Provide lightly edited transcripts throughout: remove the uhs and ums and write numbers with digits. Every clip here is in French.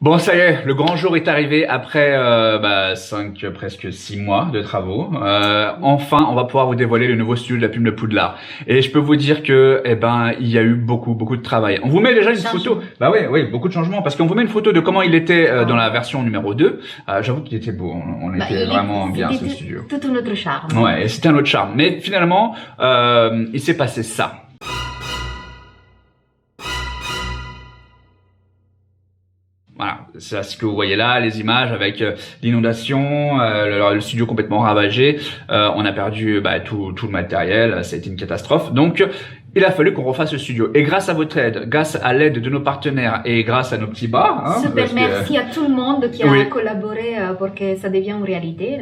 Bon, ça y est, le grand jour est arrivé après 5, presque 6 mois de travaux. Enfin, on va pouvoir vous dévoiler le nouveau studio de la Plume de Poudlard. Et je peux vous dire que, il y a eu beaucoup de travail. On vous met déjà une photo. Bah oui, beaucoup de changements, parce qu'on vous met une photo de comment il était dans la version numéro 2. J'avoue qu'il était beau. On était vraiment bien ce studio. Tout un autre charme. Ouais, c'était un autre charme. Mais finalement, il s'est passé ça. Voilà, c'est ce que vous voyez là, les images avec l'inondation, le studio complètement ravagé. On a perdu tout le matériel, ça a été une catastrophe. Donc, il a fallu qu'on refasse le studio. Et grâce à votre aide, grâce à l'aide de nos partenaires et grâce à nos petits bas... Super, merci à tout le monde qui a collaboré pour que ça devienne une réalité.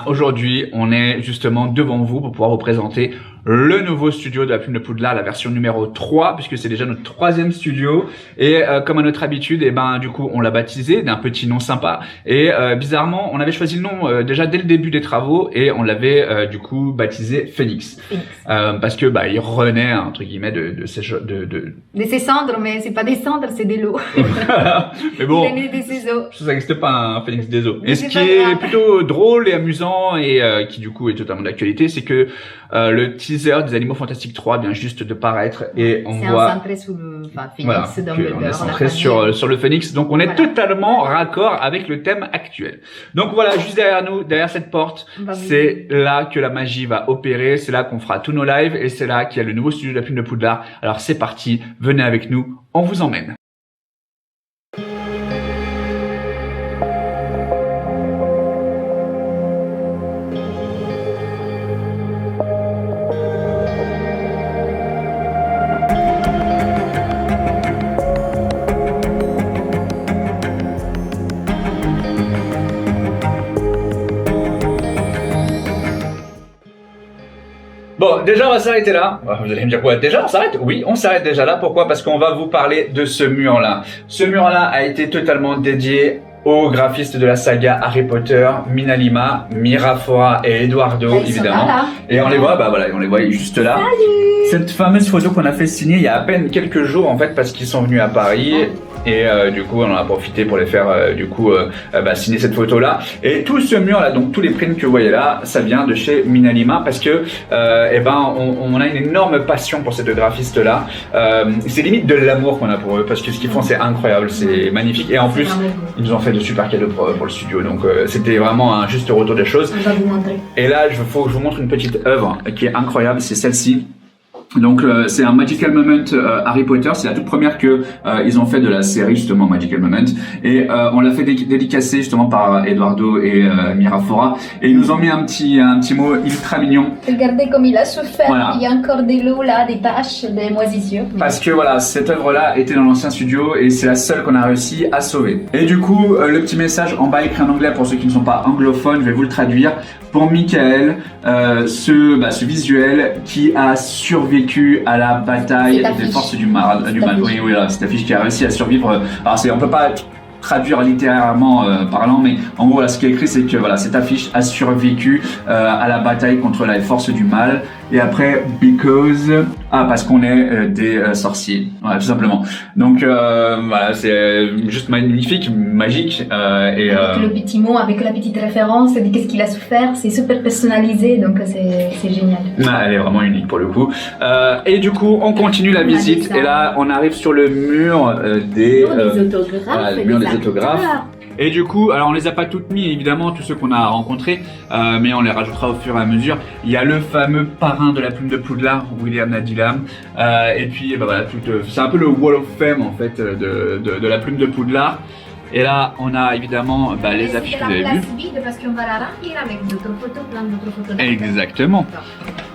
Aujourd'hui, on est justement devant vous pour pouvoir vous présenter le nouveau studio de la Plume de Poudlard, la version numéro 3, puisque c'est déjà notre 3e studio. Et comme à notre habitude, du coup, on l'a baptisé d'un petit nom sympa. Et bizarrement, on avait choisi le nom déjà dès le début des travaux et on l'avait du coup baptisé Phoenix. Parce que il renaît entre guillemets de ses cendres, mais c'est pas des cendres, c'est de l'eau. Mais bon, il est né de ses eaux. Ça n'existe pas un Phoenix des eaux. Et ce qui est plutôt drôle et amusant et qui du coup est totalement d'actualité, c'est que le teaser des Animaux Fantastiques 3 vient juste de paraître et on voit... C'est centré sur le Phoenix, on est centré sur le Phoenix, donc on est totalement raccord avec le thème actuel. Donc voilà, juste derrière nous, derrière cette porte, c'est là que la magie va opérer, c'est là qu'on fera tous nos lives et c'est là qu'il y a le nouveau studio de la Plume de Poudlard. Alors c'est parti, venez avec nous, on vous emmène. Bon, déjà on va s'arrêter là. Vous allez me dire quoi? Déjà on s'arrête? Oui, on s'arrête déjà là. Pourquoi? Parce qu'on va vous parler de ce mur-là. Ce mur-là a été totalement dédié aux graphistes de la saga Harry Potter, Minalima, Mirafora et Eduardo, évidemment. Et on les voit, on les voit juste là. Salut! Cette fameuse photo qu'on a fait signer il y a à peine quelques jours en fait, parce qu'ils sont venus à Paris. Et du coup, on en a profité pour les faire signer cette photo-là. Et tout ce mur-là, donc tous les prints que vous voyez là, ça vient de chez Minalima parce que on a une énorme passion pour ces deux graphistes-là. C'est limite de l'amour qu'on a pour eux parce que ce qu'ils font, c'est incroyable, c'est magnifique. Et en plus, ils nous ont fait de super cadeaux pour le studio. Donc c'était vraiment un juste retour des choses. On va vous montrer. Et là, faut que je vous montre une petite œuvre qui est incroyable, c'est celle-ci. Donc c'est un Magical Moment Harry Potter, c'est la toute première que ils ont fait de la série justement Magical Moment et on l'a fait dédicacer justement par Eduardo et Mirafora et ils nous ont mis un petit mot ultra mignon. Regardez comme il a souffert, il y a encore de l'eau là, des taches, des moisissures. Parce que voilà, cette œuvre là était dans l'ancien studio et c'est la seule qu'on a réussi à sauver. Et du coup, le petit message en bas écrit en anglais pour ceux qui ne sont pas anglophones, je vais vous le traduire. Pour Michael, ce visuel qui a survécu à la bataille des forces du mal. Oui, cette affiche qui a réussi à survivre. Alors on peut pas traduire littéralement parlant, mais en gros, ce qui est écrit, c'est que cette affiche a survécu à la bataille contre les forces du mal. Et après, parce qu'on est des sorciers, tout simplement. Donc c'est juste magnifique, magique. Avec le petit mot, avec la petite référence de qu'est-ce qu'il a souffert, c'est super personnalisé, donc c'est génial. Elle est vraiment unique pour le coup. Et du coup, on continue la visite. Et là, on arrive sur le mur des autographes. Et du coup, alors on les a pas toutes mis évidemment, tous ceux qu'on a rencontrés, mais on les rajoutera au fur et à mesure. Il y a le fameux parrain de la Plume de Poudlard, William Nadilam, et puis c'est un peu le Wall of Fame en fait de la Plume de Poudlard. Et là, on a évidemment les affiches que vous avez vues. Parce qu'on va la remplir avec d'autres photos, plein d'autres photos. Exactement.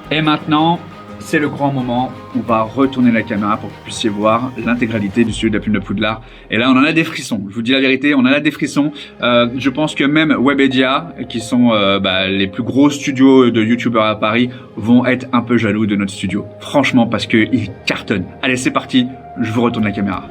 Et maintenant, c'est le grand moment où on va retourner la caméra pour que vous puissiez voir l'intégralité du studio de la Plume de Poudlard. Et là, on en a des frissons. Je vous dis la vérité, on en a des frissons. Je pense que même Webedia, qui sont les plus gros studios de youtubeurs à Paris, vont être un peu jaloux de notre studio. Franchement, parce qu'ils cartonnent. Allez, c'est parti. Je vous retourne la caméra.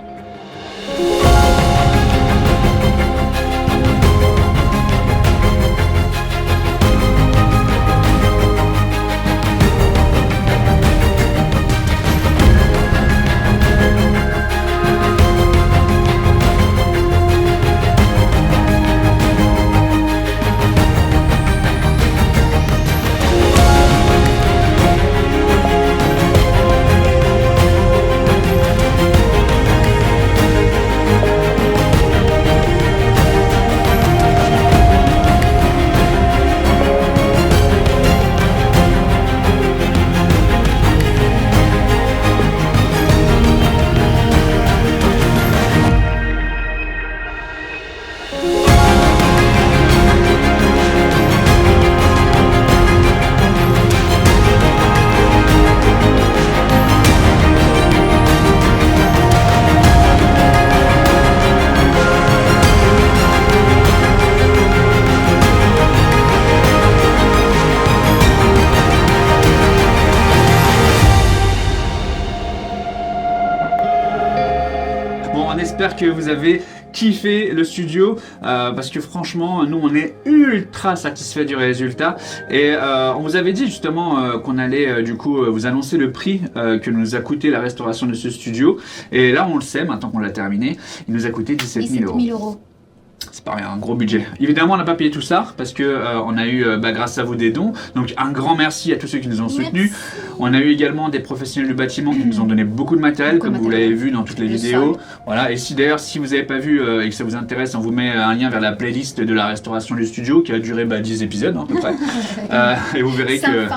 que vous avez kiffé le studio parce que franchement nous on est ultra satisfait du résultat et on vous avait dit justement qu'on allait du coup vous annoncer le prix que nous a coûté la restauration de ce studio et là on le sait maintenant qu'on l'a terminé, il nous a coûté 17 000 €. C'est pas rien, un gros budget. Évidemment, on n'a pas payé tout ça parce que on a eu, grâce à vous, des dons. Donc, un grand merci à tous ceux qui nous ont soutenus. On a eu également des professionnels du bâtiment qui nous ont donné beaucoup de matériel, comme vous l'avez vu dans toutes les vidéos. Voilà. Et si d'ailleurs, si vous n'avez pas vu et que ça vous intéresse, on vous met un lien vers la playlist de la restauration du studio qui a duré 10 épisodes à peu près. Et vous verrez que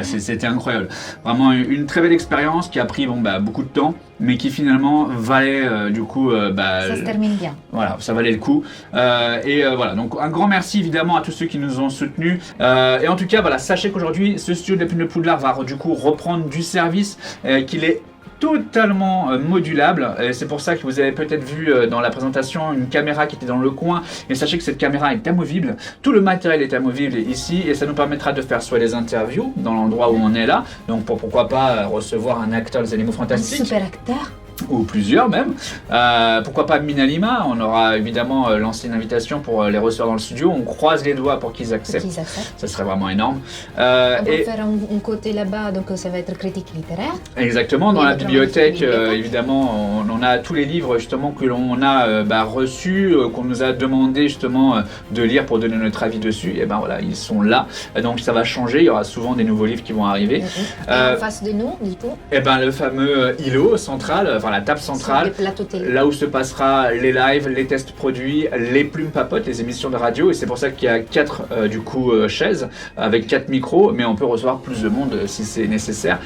c'était incroyable. Vraiment une très belle expérience qui a pris beaucoup de temps, mais qui finalement valait du coup. Ça se termine bien. Voilà, ça valait le coup. Voilà, donc un grand merci évidemment à tous ceux qui nous ont soutenus. Et en tout cas, voilà, sachez qu'aujourd'hui, ce studio de la Plume de Poudlard va du coup reprendre du service, qu'il est totalement modulable. C'est pour ça que vous avez peut-être vu dans la présentation une caméra qui était dans le coin. Et sachez que cette caméra est amovible. Tout le matériel est amovible ici et ça nous permettra de faire soit des interviews dans l'endroit où on est là. Donc pourquoi pas recevoir un acteur des Animaux Fantastiques. Un super acteur. Ou plusieurs même. Pourquoi pas Mina Lima. On aura évidemment lancé une invitation pour les recevoir dans le studio. On croise les doigts pour qu'ils acceptent. Ça serait vraiment énorme. On peut faire un côté là-bas, donc ça va être critique littéraire. Exactement, dans la bibliothèque, évidemment, on a tous les livres justement que l'on a reçus, qu'on nous a demandé justement de lire pour donner notre avis dessus. Et ben voilà, ils sont là. Donc ça va changer, il y aura souvent des nouveaux livres qui vont arriver. Et en face de nous, du coup, et ben le fameux îlot central, la table centrale, là où se passera les lives, les tests produits, les plumes papotes, les émissions de radio. Et c'est pour ça qu'il y a 4 chaises avec 4 micros, mais on peut recevoir plus de monde si c'est nécessaire.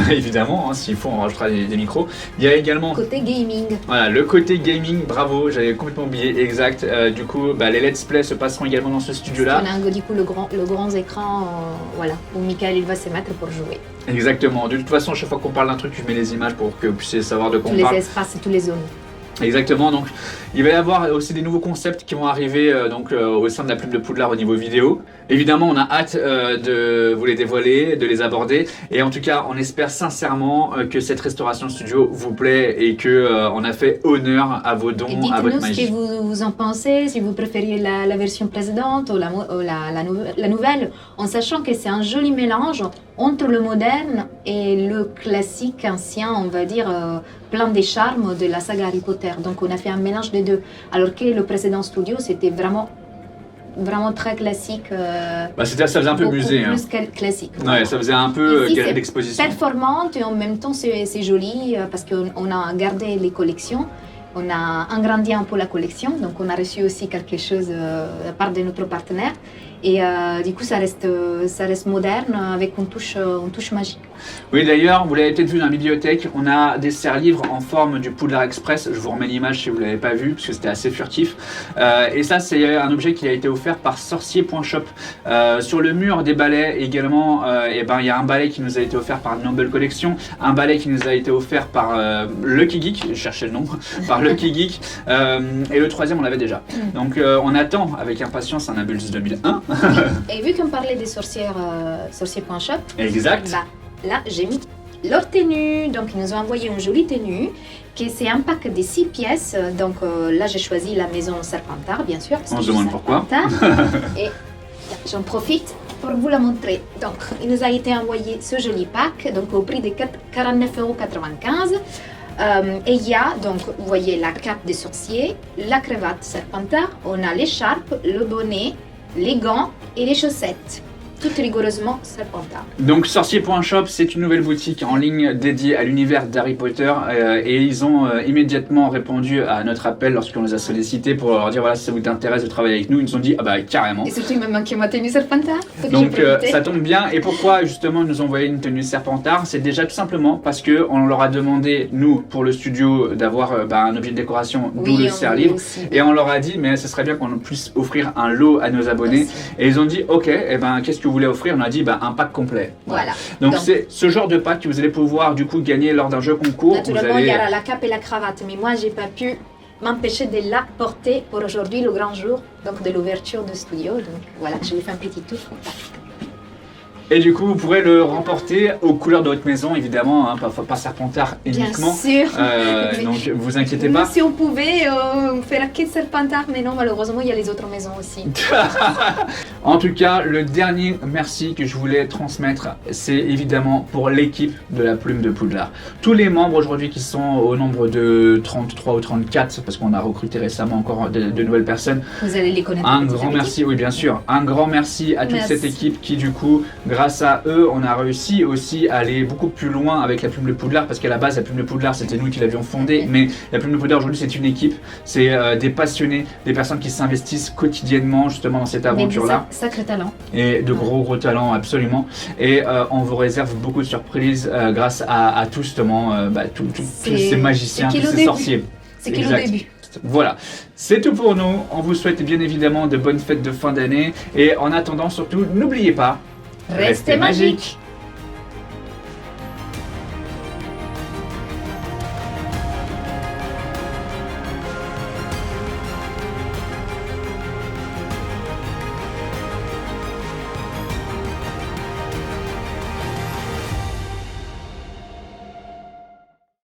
Évidemment, s'il faut, on rajoutera des micros. Il y a également côté gaming. Voilà, le côté gaming, bravo, j'avais complètement oublié, exact. Du coup, les let's play se passeront également dans ce studio-là. On a du coup le grand écran, voilà, où Michael il va se mettre pour jouer. Exactement. De toute façon, chaque fois qu'on parle d'un truc, je mets les images pour que vous puissiez savoir de quoi on parle. Tous les espaces et toutes les zones. Exactement, donc il va y avoir aussi des nouveaux concepts qui vont arriver au sein de la Plume de Poudlard au niveau vidéo. Évidemment, on a hâte de vous les dévoiler, de les aborder. Et en tout cas, on espère sincèrement que cette restauration studio vous plaît et qu'on a fait honneur à vos dons, à votre magie. Dites-nous ce que vous en pensez, si vous préfériez la version précédente ou la nouvelle, en sachant que c'est un joli mélange entre le moderne et le classique ancien, on va dire, plein des charmes de la saga Harry Potter. Donc on a fait un mélange des deux. Alors que le précédent studio, c'était vraiment très classique. Ça faisait un peu musée. Plus classique. Ouais, ça faisait un peu galerie d'exposition. Performante et en même temps c'est joli parce qu'on a gardé les collections. On a agrandi un peu la collection, donc on a reçu aussi quelque chose de part de notre partenaire. Et du coup, ça reste moderne avec une touche magique. Oui, d'ailleurs, vous l'avez peut-être vu dans la bibliothèque, on a des serre-livres en forme du Poudlard Express. Je vous remets l'image si vous ne l'avez pas vu, parce que c'était assez furtif. Et ça, c'est un objet qui a été offert par sorcier.shop. Sur le mur des balais également, il y a un balai qui nous a été offert par Noble Collection, un balai qui nous a été offert par Lucky Geek, je cherchais le nom, par Lucky Geek, et le troisième, on l'avait déjà. Donc, on attend avec impatience un Impulse 2001. Et vu qu'on parlait des sorcier.shop, exact. Là, j'ai mis leur tenue. Donc, ils nous ont envoyé une jolie tenue. C'est un pack de 6 pièces. Donc, là, j'ai choisi la maison Serpentard, bien sûr. On se demande pourquoi. Et j'en profite pour vous la montrer. Donc, il nous a été envoyé ce joli pack, donc au prix de 49,95 €. Et il y a, donc, vous voyez la cape des sorciers, la cravate Serpentard, on a l'écharpe, le bonnet, les gants et les chaussettes. Tout rigoureusement Serpentard. Donc sorcier.shop, c'est une nouvelle boutique en ligne dédiée à l'univers d'Harry Potter et ils ont immédiatement répondu à notre appel lorsqu'on les a sollicités pour leur dire voilà, si ça vous intéresse de travailler avec nous. Ils nous ont dit ah bah carrément. Et surtout il m'a manqué ma tenue Serpentard. Donc ça tombe bien. Et pourquoi justement ils nous ont envoyé une tenue Serpentard? C'est déjà tout simplement parce que on leur a demandé nous pour le studio d'avoir un objet de décoration, d'où le serre-livre, et on leur a dit mais ce serait bien qu'on puisse offrir un lot à nos abonnés. Merci. Et ils ont dit ok, qu'est-ce que vous voulez offrir? On a dit un pack complet. Voilà. Donc c'est ce genre de pack que vous allez pouvoir du coup gagner lors d'un jeu concours. Naturellement il y aura la cape et la cravate, mais moi j'ai pas pu m'empêcher de la porter pour aujourd'hui le grand jour donc de l'ouverture du studio. Donc voilà, je vous fais un petit tour. Et du coup, vous pourrez le remporter aux couleurs de votre maison, évidemment, hein, pas Serpentard uniquement. Bien sûr. Donc, vous inquiétez pas. Si on pouvait faire que Serpentard, mais non, malheureusement, il y a les autres maisons aussi. En tout cas, le dernier merci que je voulais transmettre, c'est évidemment pour l'équipe de la Plume de Poudlard. Tous les membres aujourd'hui qui sont au nombre de 33 ou 34, parce qu'on a recruté récemment encore de nouvelles personnes. Vous allez les connaître. Un grand merci, oui bien sûr, un grand merci à toute cette équipe qui du coup, grâce à eux, on a réussi aussi à aller beaucoup plus loin avec la Plume de Poudlard, parce qu'à la base la Plume de Poudlard c'était nous qui l'avions fondée, mais la Plume de Poudlard aujourd'hui c'est une équipe, c'est des passionnés, des personnes qui s'investissent quotidiennement justement dans cette aventure-là. Sacré talent. Et de gros talents absolument, et on vous réserve beaucoup de surprises grâce à tous justement, tous ces magiciens, tous ces sorciers. C'est que le début. Voilà, c'est tout pour nous. On vous souhaite bien évidemment de bonnes fêtes de fin d'année. Et en attendant, surtout, n'oubliez pas, Restez magique.